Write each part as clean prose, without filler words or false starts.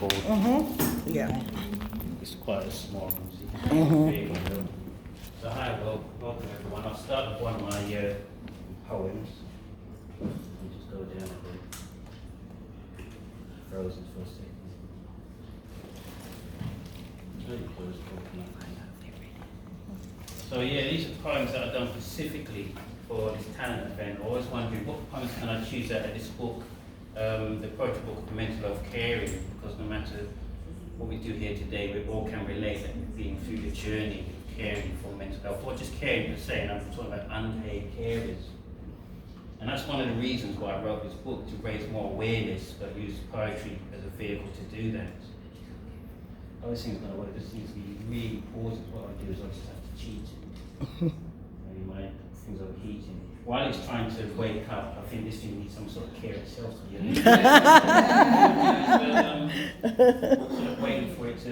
called. Yeah. It's quite a small one. So hi, welcome everyone. I'll start with one of my poems. I'll just go down a bit. Frozen for a second. Really close talking. So yeah, these are poems that I've done specifically for this talent event. I always wondering what poems can I choose out of this book, the poetry book of mental health caring, because no matter what we do here today, we all can relate that we've been through the journey of caring for mental health, or just caring per se, and I'm talking about unpaid carers. And that's one of the reasons why I wrote this book, to raise more awareness, but use poetry as a vehicle to do that. I always think it's going to work, just needs to be really important. What I do is I just have to cheat. And my things are heating. While it's trying to wake up, I think this thing needs some sort of care itself to be sort of waiting for it to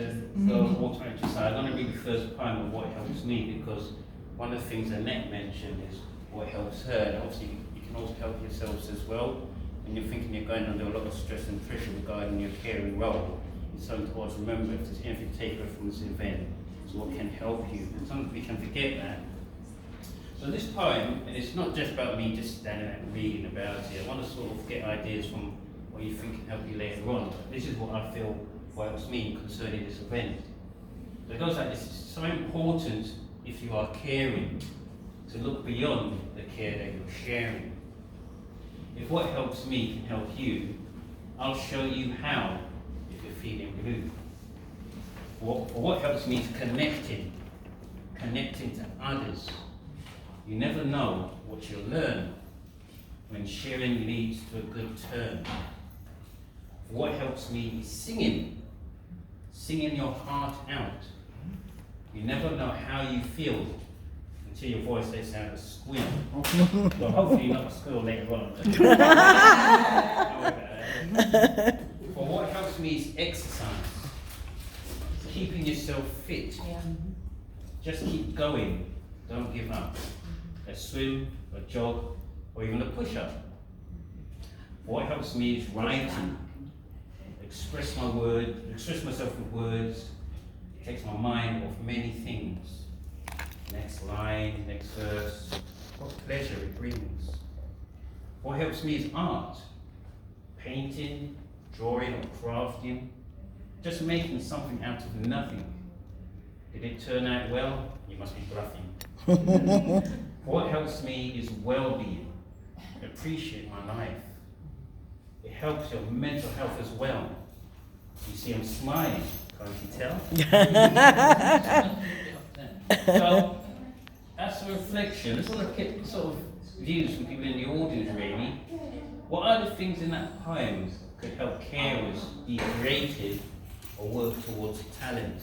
go automatically. So I'm going to read the first poem of what helps me, because one of the things Annette mentioned is what helps her, and obviously you can also help yourselves as well. When you're thinking you're going under a lot of stress and pressure regarding your caring role, it's so important to remember if there's anything to take away from this event, so what can help you. And sometimes we can forget that. So this poem, and it's not just about me just standing there and reading about it. I want to sort of get ideas from what you think can help you later on. This is what I feel what helps me concerning this event. So it goes like this: it's so important, if you are caring, to look beyond the care that you're sharing. If what helps me can help you, I'll show you how, if you're feeling blue. For what helps me is connecting to others. You never know what you'll learn when sharing leads to a good turn. What helps me is singing your heart out. You never know how you feel until your voice lets out a squeal. Well, hopefully not a squeal later on. For what helps me is exercise. Keeping yourself fit. Just keep going. Don't give up. A swim, a jog, or even a push-up. What helps me is writing. Express myself with words. It takes my mind off many things. Next line, next verse. What pleasure it brings. What helps me is art. Painting, drawing, or crafting. Just making something out of nothing. Did it turn out well? You must be bluffing. What helps me is well-being. Appreciate my life. It helps your mental health as well. You see, I'm smiling, can't you tell? So, that's a reflection. Let's sort of get sort of views from people in the audience, really. What are the things in that poem could help carers be creative or work towards talent?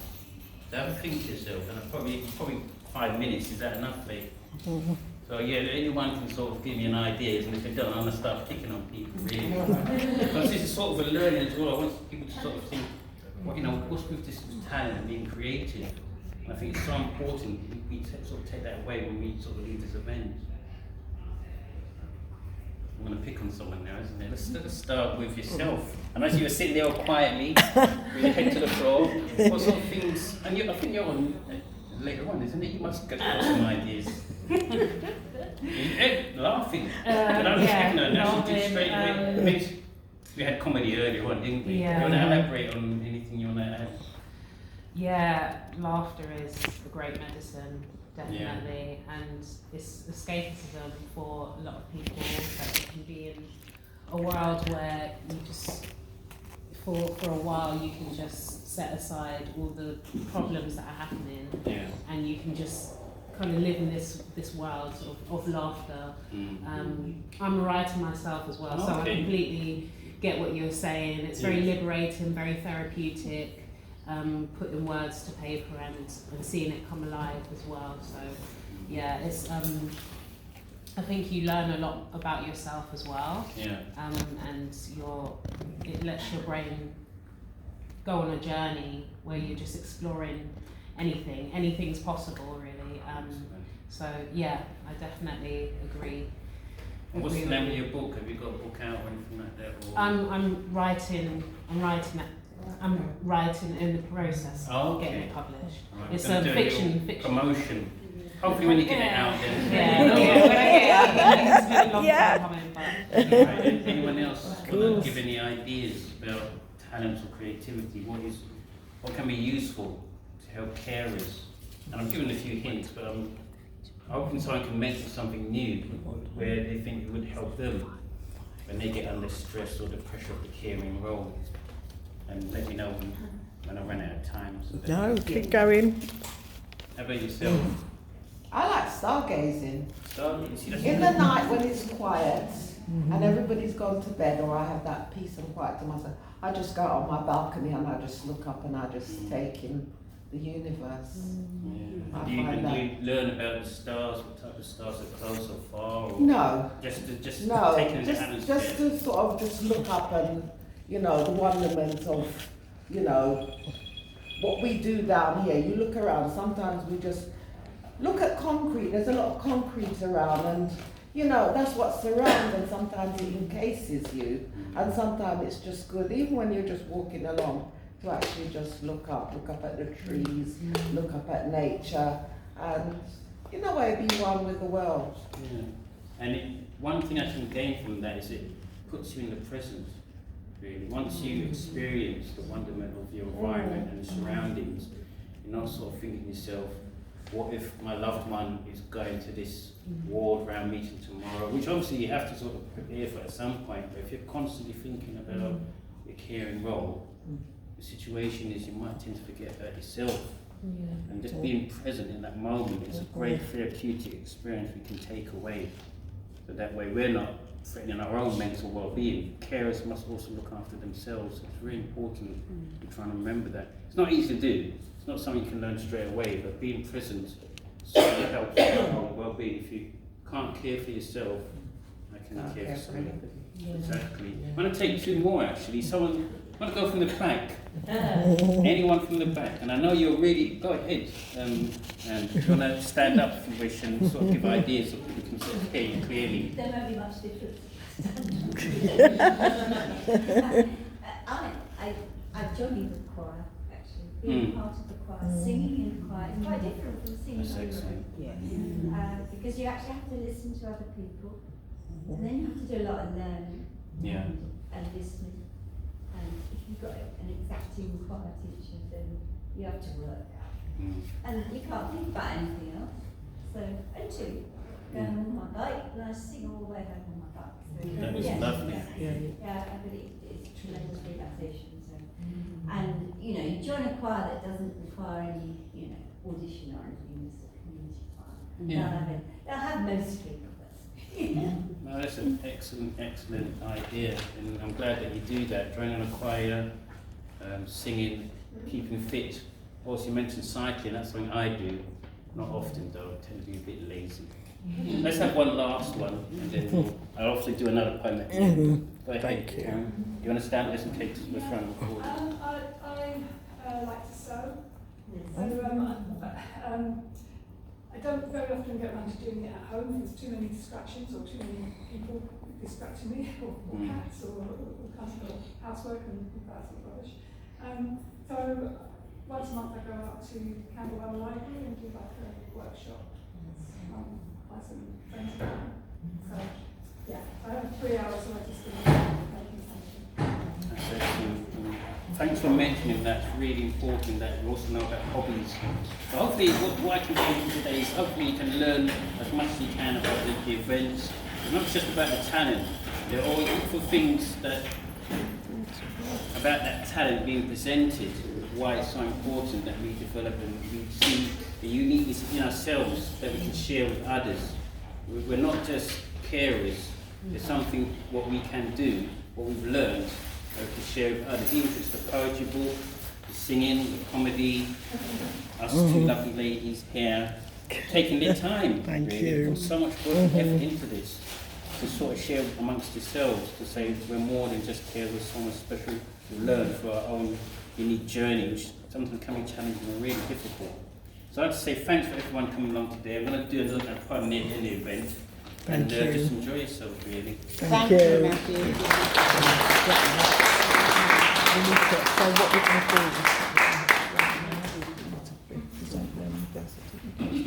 So have a think to yourself, and probably 5 minutes, is that enough, mate? So yeah, anyone can sort of give me an idea, and if they don't, I'm going to start picking on people, really. Because this is sort of a learning as well. I want people to sort of think, what's with this talent and being creative? And I think it's so important we sort of take that away when we sort of leave this event. I'm going to pick on someone now, isn't it? Let's start with yourself. And as you were sitting there all quietly, with your head to the floor, what sort of things, and I think you're on later on, isn't it? You must get some ideas. Laughing. But I was thinking that she did straight away. We had comedy earlier on, didn't we? Yeah. You want to elaborate on anything you want to add? Yeah, laughter is a great medicine, definitely, and it's escapism for a lot of people. That you can be in a world where you just, for a while, you can just set aside all the problems that are happening, and you can just kind of live in this world of laughter. I'm a writer myself as well, so I completely get what you're saying. It's very liberating, very therapeutic. Putting words to paper and seeing it come alive as well. So yeah, it's I think you learn a lot about yourself as well. And it lets your brain go on a journey where you're just exploring anything's possible really. So yeah, I definitely agree. What's the name of your book? Have you got a book out or anything like that? Or? I'm writing I'm writing in the process of getting it published. Right. It's Gonna a do fiction. promotion. Hopefully when you get it out then. Yeah, when I get it out, it's been a long Yeah. time coming, but. Right. Anyone else want to give any ideas about talent or creativity? What can be useful to help carers? And I'm giving a few hints, but I'm hoping someone can mention something new where they think it would help them when they get under stress or the pressure of the caring role. And let me know when I run out of time. So No, keep going. how about yourself? I like stargazing. See, that's In the night when it's quiet and everybody's gone to bed, or I have that peace and quiet to myself, I just go out on my balcony and I just look up and I just take in the universe. Yeah. I Do you, find do you learn about the stars, what type of stars are close or far? Or No, just no, taking the just atmosphere? to sort of just look up and, you know, the wonderment of, you know, what we do down here. You look around, sometimes we just look at concrete, there's a lot of concrete around and, you know, that's what's around, and sometimes it encases you and sometimes it's just good, even when you're just walking along, to actually just look up at the trees, look up at nature and, in a way, be one with the world. Yeah. And one thing I can gain from that is it puts you in the present, really. Once you experience the wonderment of your environment and the surroundings, you're not sort of thinking to yourself, what if my loved one is going to this ward round meeting tomorrow, which obviously you have to sort of prepare for at some point, but if you're constantly thinking about your caring role, the situation is you might tend to forget about yourself. And just being present in that moment is a great therapeutic experience we can take away. So that way we're not threatening our own mental well-being. Carers must also look after themselves. It's really important to try and remember that. It's not easy to do. It's not something you can learn straight away, but being present certainly helps with your own well-being. If you can't care for yourself, I can care for someone. Exactly. I'm going to take two more actually. Someone, I'm going to go from the back. Anyone from the back? And I know you're really, go ahead. And you want to stand up if you wish and sort of give ideas so people can sort of hear you clearly. There won't be much difference. I joined the choir, actually. Being part of the choir, singing in the choir is quite different from singing That's on your excellent. own. Because you actually have to listen to other people. And then you have to do a lot of learning Yeah. and listening. And if you've got an exacting choir teacher, then you have to work. And you can't think about anything else. So, until going on my bike, and I sing all the way home on my bike. So, That was lovely. Yeah, I believe it's tremendous relaxation. So. And, you know, you join a choir that doesn't require any, you know, audition or anything, it's a community choir. Yeah. They'll have most people, but No, that's an excellent idea, and I'm glad that you do that. Joining a choir, singing, keeping fit. Also, you mentioned cycling. That's something I do. Not often, though. I tend to be a bit lazy. Let's have one last one, and then I'll obviously do another poem at the end. Go ahead, Thank you. Karen. You want to stand there and take to the front? I like to sew. So I don't very often get around to doing it at home. There's too many distractions or too many people distracting me, or cats, or kinds of housework and that sort of rubbish. So once a month I go out to Camberwell Library and do like a workshop. By some friends of mine. So yeah, I have 3 hours so I just making something. That's excellent. Thanks for mentioning that. It's really important that you also know about hobbies. So hopefully what I can do from today is hopefully you can learn as much as you can about the events. It's not just about the talent. There are always little things that about that talent being presented, why it's so important that we develop and we see the uniqueness in ourselves that we can share with others. We're not just carers. There's something what we can do, what we've learned, to share with others. Even if it's the poetry book, the singing, the comedy, us two lovely ladies here, taking their time. Thank really. you. Put so much work and effort into this, to sort of share amongst yourselves, to say we're more than just carers, we're so much special to learn for our own unique journey, which sometimes can be challenging and really difficult. So I'd like to say thanks for everyone coming along today. I'm going to do a little poem near the end of the event. Thank you. Just enjoy yourself, really. Thank you. Matthew. So what we're going to do is present them death certificates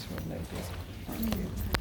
for the ladies. Thank you.